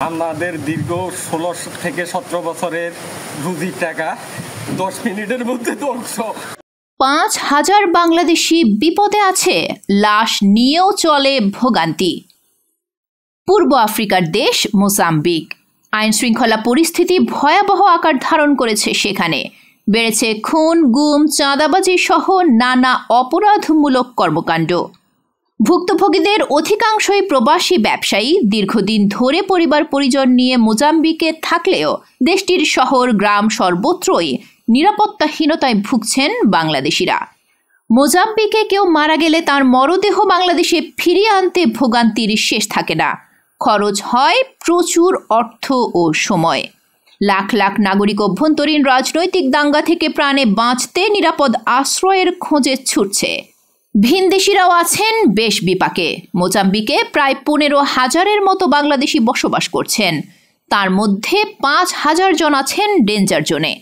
আমাদের দীর্ঘ 16 থেকে 17 বছরের রুজির টাকা 10 মিনিটের মধ্যে ধ্বংস। 5,000 বাংলাদেশি বিপদে আছে, লাশ নিয়েও চলে ভোগান্তি। পূর্ব আফ্রিকার দেশ মোজাম্বিক। আইন শৃঙ্খলা পরিস্থিতি ভয়াবহ আকার ধারণ করেছে সেখানে। বেড়েছে খুন, গুম, চাঁদাবাজি সহ নানা অপরাধমূলক কর্মকাণ্ড। ভুক্তভোগীদের অধিকাংশই প্রবাসী ব্যবসায়ী, দীর্ঘদিন ধরে পরিবার পরিজন নিয়ে মোজাম্বিকে থাকলেও দেশটির শহর গ্রাম সর্বত্রই নিরাপত্তাহীনতায় ভুগছেন বাংলাদেশিরা। মোজাম্বিকে কেউ মারা গেলে তার মরদেহ বাংলাদেশে ফিরিয়ে আনতে ভোগান্তির শেষ থাকে না। খরচ হয় প্রচুর অর্থ ও সময়। লাখ লাখ নাগরিক অভ্যন্তরীণ রাজনৈতিক দাঙ্গা থেকে প্রাণে বাঁচতে নিরাপদ আশ্রয়ের খোঁজে ছুটছে। ভিনদেশিরাও আছেন বেশ বিপাকে। মোজাম্বিকে প্রায় 15,000-এর মতো বাংলাদেশি বসবাস করছেন। তার মধ্যে 5,000 জন আছেন ডেঞ্জার জোনে।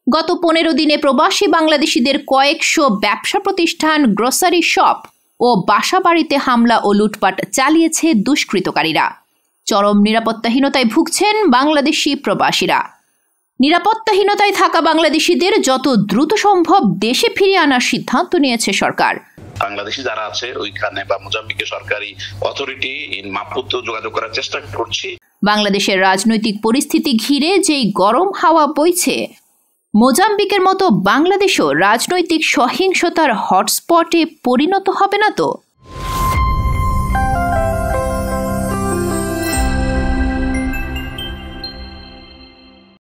গত 15 দিনে প্রবাসী বাংলাদেশিদের কয়েকশো ব্যবসা প্রতিষ্ঠান, গ্রোসারি শপ ও বাসা বাড়িতে হামলা ও লুটপাট চালিয়েছে দুষ্কৃতকারীরা। চরম নিরাপত্তাহীনতায় ভুগছেন বাংলাদেশি প্রবাসীরা। নিরাপত্তাহীনতায় থাকা বাংলাদেশিদের যত দ্রুত সম্ভব দেশে ফিরিয়ে আনার সিদ্ধান্ত নিয়েছে সরকার। বাংলাদেশি যারা আছে ওইখানে বা মোজাম্বিকের সরকারি অথরিটি মারফত যোগাযোগ করার চেষ্টা করছি। বাংলাদেশের রাজনৈতিক পরিস্থিতি ঘিরে যেই গরম হাওয়া বইছে, মোজাম্বিকের মতো বাংলাদেশও রাজনৈতিক সহিংসতার হটস্পটে পরিণত হবে না তো?